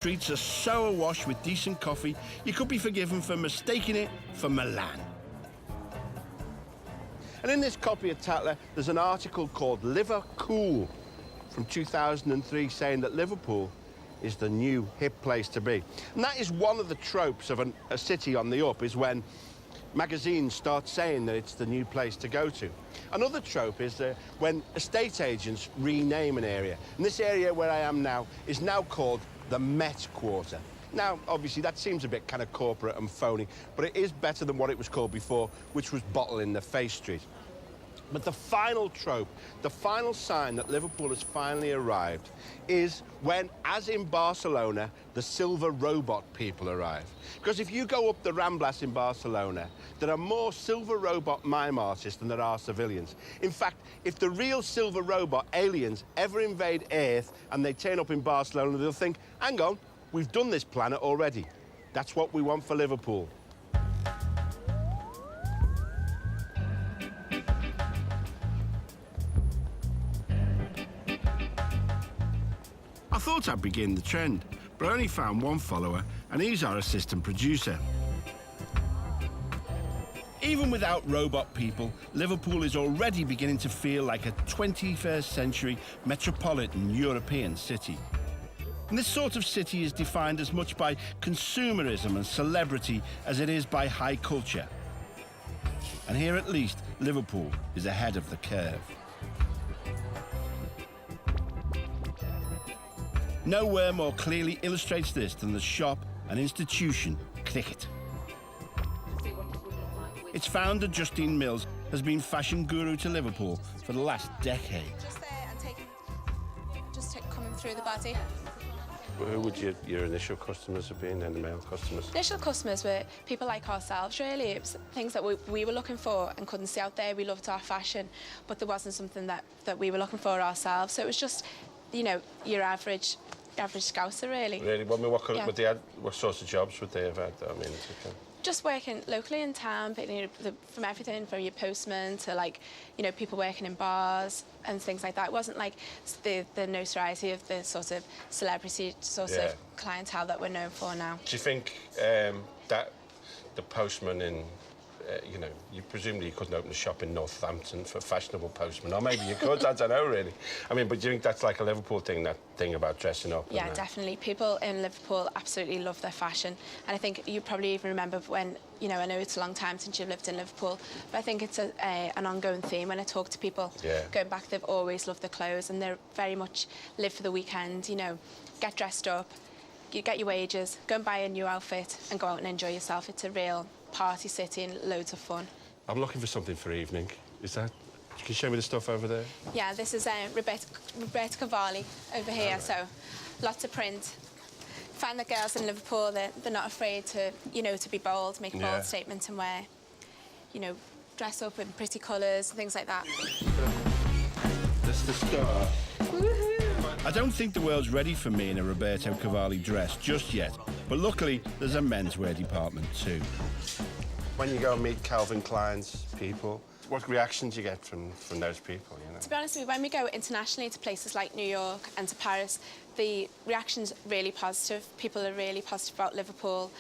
Streets are so awash with decent coffee, you could be forgiven for mistaking it for Milan. And in this copy of Tatler, there's an article called Liverpool from 2003 saying that Liverpool is the new hip place to be. And that is one of the tropes of a city on the up, is when magazines start saying that it's the new place to go to. Another trope is when estate agents rename an area. And this area where I am now is now called the Met Quarter. Now, obviously, that seems a bit kind of corporate and phony, but it is better than what it was called before, which was Bottle in the Face Street. But the final trope, the final sign that Liverpool has finally arrived is when, as in Barcelona, the silver robot people arrive. Because if you go up the Ramblas in Barcelona, there are more silver robot mime artists than there are civilians. In fact, if the real silver robot aliens ever invade Earth and they turn up in Barcelona, they'll think, hang on, we've done this planet already. That's what we want for Liverpool. I thought I'd begin the trend, but I only found one follower, and he's our assistant producer. Even without robot people, Liverpool is already beginning to feel like a 21st century metropolitan European city. And this sort of city is defined as much by consumerism and celebrity as it is by high culture. And here at least, Liverpool is ahead of the curve. Nowhere more clearly illustrates this than the shop and institution, Cricket. Its founder, Justine Mills, has been fashion guru to Liverpool for the last decade. Just there and coming through the body. Who would your initial customers have been, and the male customers? Initial customers were people like ourselves, really. It was things that we were looking for and couldn't see out there. We loved our fashion, but there wasn't something that we were looking for ourselves. So it was just, you know, your average Scouser, really. Really? What sorts of jobs would they have had? I mean, just working locally in town, but, you know, from everything from your postman to, like, you know, people working in bars and things like that. It wasn't like the notoriety of the sort of celebrity sort of clientele that we're known for now. Do you think that the postman in, you know, you presumably couldn't open a shop in Northampton for fashionable postmen, or maybe you could, I don't know, really. I mean, but do you think that's like a Liverpool thing, that thing about dressing up? Yeah, definitely. People in Liverpool absolutely love their fashion. And I think you probably even remember when, you know, I know it's a long time since you've lived in Liverpool, but I think it's an ongoing theme when I talk to people. Yeah. Going back, they've always loved their clothes, and they're very much live for the weekend, you know, get dressed up, you get your wages, go and buy a new outfit and go out and enjoy yourself. It's a real party city and loads of fun. I'm looking for something for evening. Is that... Can you show me the stuff over there? Yeah, this is Roberta Cavalli over here, right. So lots of print. Find the girls in Liverpool, they're not afraid to, you know, to be bold, make a bold statement and wear, you know, dress up in pretty colours and things like that. That's the start. Woohoo! I don't think the world's ready for me in a Roberto Cavalli dress just yet, but luckily there's a menswear department too. When you go and meet Calvin Klein's people, what reactions do you get from those people, you know? To be honest with you, when we go internationally to places like New York and to Paris, the reaction's really positive. People are really positive about Liverpool.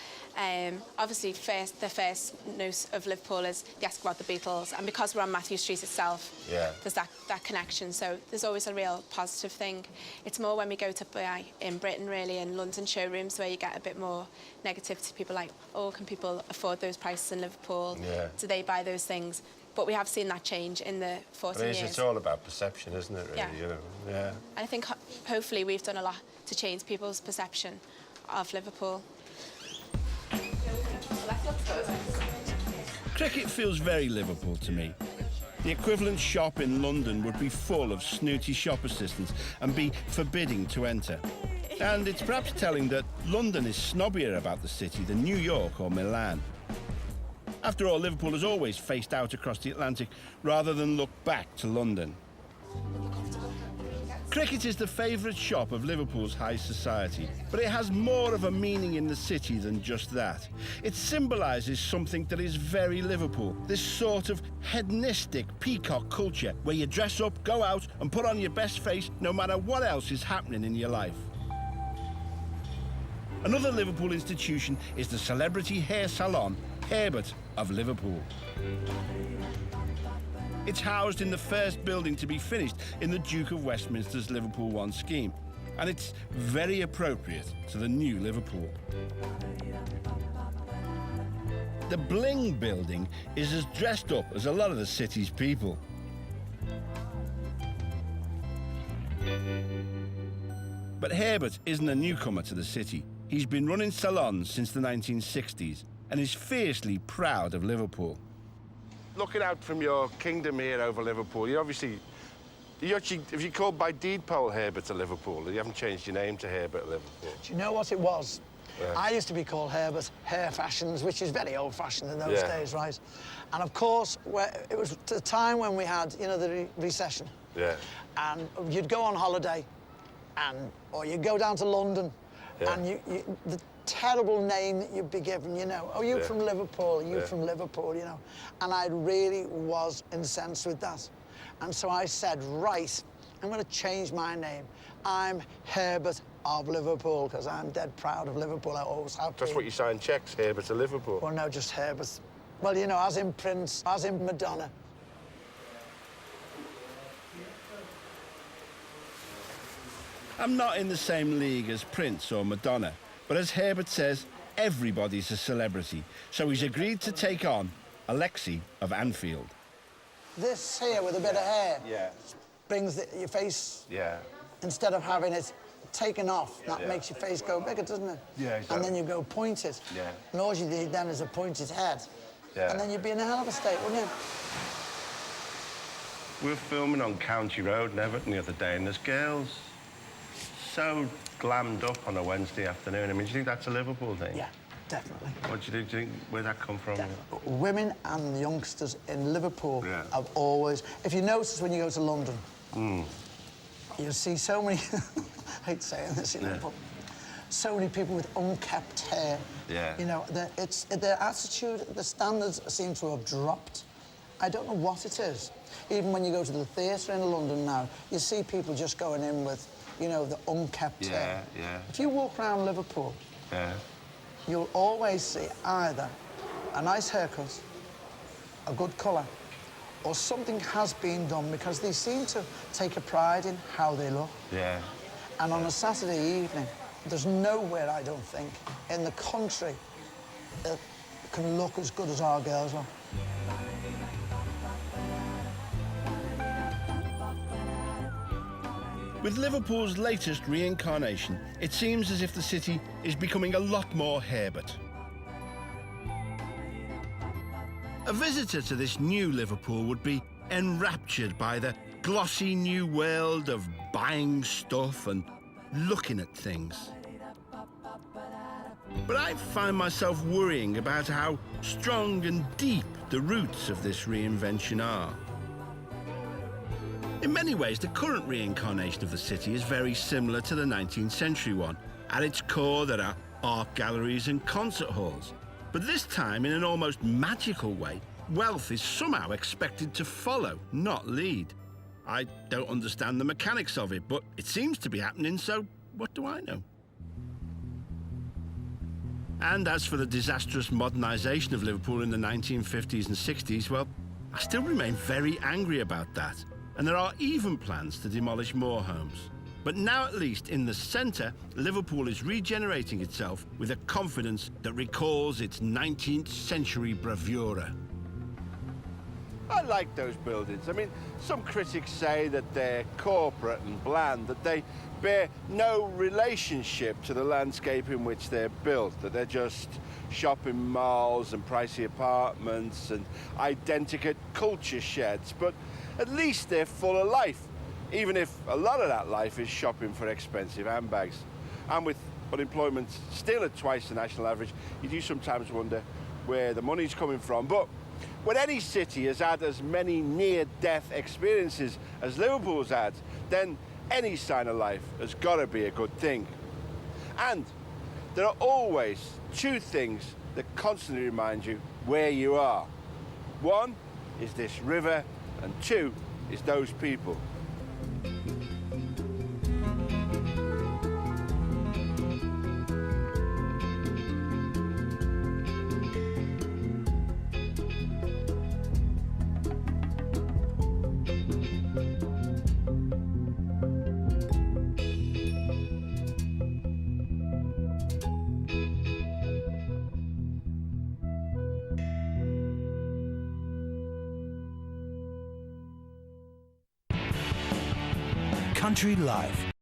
Obviously, the first note of Liverpool is they ask about the Beatles, and because we're on Matthew Street itself, there's that connection. So there's always a real positive thing. It's more when we go to buy in Britain, really, in London showrooms, where you get a bit more negativity. People like, oh, can people afford those prices in Liverpool? Yeah. Do they buy those things? But we have seen that change in the 14 years. It's all about perception, isn't it, really? Yeah. You know? Yeah. And I think hopefully we've done a lot to change people's perception of Liverpool. Cricket feels very Liverpool to me. The equivalent shop in London would be full of snooty shop assistants and be forbidding to enter. And it's perhaps telling that London is snobbier about the city than New York or Milan. After all, Liverpool has always faced out across the Atlantic rather than look back to London. Cricket is the favourite shop of Liverpool's high society, but it has more of a meaning in the city than just that. It symbolises something that is very Liverpool, this sort of hedonistic peacock culture where you dress up, go out and put on your best face no matter what else is happening in your life. Another Liverpool institution is the celebrity hair salon, Herbert of Liverpool. It's housed in the first building to be finished in the Duke of Westminster's Liverpool One scheme, and it's very appropriate to the new Liverpool. The Bling building is as dressed up as a lot of the city's people. But Herbert isn't a newcomer to the city. He's been running salons since the 1960s and is fiercely proud of Liverpool. Looking out from your kingdom here over Liverpool, if you're called by deed poll Herbert of Liverpool, you haven't changed your name to Herbert of Liverpool. Do you know what it was? Yeah. I used to be called Herbert Hair Fashions, which is very old-fashioned in those days, right? And of course, it was the time when we had, the recession. Yeah. And you'd go on holiday, or you'd go down to London, and the terrible name that you'd be given, oh, you're from Liverpool, you're from Liverpool, And I really was incensed with that. And so I said, right, I'm going to change my name. I'm Herbert of Liverpool, because I'm dead proud of Liverpool. I always have been. That's what you sign checks, Herbert of Liverpool? Well, no, just Herbert. Well, as in Prince, as in Madonna. I'm not in the same league as Prince or Madonna, but as Herbert says, everybody's a celebrity, so he's agreed to take on Alexi of Anfield. This here with a bit of hair brings your face, instead of having it taken off, that makes your face go bigger, doesn't it? Yeah, exactly. And then you go pointed. Yeah. And all you need then is a pointed head. Yeah. And then you'd be in a hell of a state, wouldn't you? We were filming on County Road in Everton the other day, and there's girls so glammed up on a Wednesday afternoon. I mean, do you think that's a Liverpool thing? Yeah, definitely. What do you think, where'd that come from? Definitely. Women and the youngsters in Liverpool have always... If you notice when you go to London, you'll see so many... I hate saying this, but so many people with unkept hair. Yeah. Their attitude, the standards seem to have dropped. I don't know what it is. Even when you go to the theatre in London now, you see people just going in with, the unkept hair. Yeah. If you walk around Liverpool, you'll always see either a nice haircut, a good colour, or something has been done, because they seem to take a pride in how they look. Yeah. And on a Saturday evening, there's nowhere, I don't think, in the country that can look as good as our girls are. With Liverpool's latest reincarnation, it seems as if the city is becoming a lot more Herbert. A visitor to this new Liverpool would be enraptured by the glossy new world of buying stuff and looking at things. But I find myself worrying about how strong and deep the roots of this reinvention are. In many ways, the current reincarnation of the city is very similar to the 19th century one. At its core, there are art galleries and concert halls. But this time, in an almost magical way, wealth is somehow expected to follow, not lead. I don't understand the mechanics of it, but it seems to be happening, so what do I know? And as for the disastrous modernisation of Liverpool in the 1950s and 60s, well, I still remain very angry about that. And there are even plans to demolish more homes. But now, at least in the centre, Liverpool is regenerating itself with a confidence that recalls its 19th century bravura. I like those buildings. I mean, some critics say that they're corporate and bland, that they bear no relationship to the landscape in which they're built, that they're just shopping malls and pricey apartments and identical culture sheds. But at least they're full of life, even if a lot of that life is shopping for expensive handbags. And with unemployment still at twice the national average, you do sometimes wonder where the money's coming from. But when any city has had as many near-death experiences as Liverpool's had, then any sign of life has got to be a good thing. And there are always two things that constantly remind you where you are. One is this river, and two is those people. Country Live.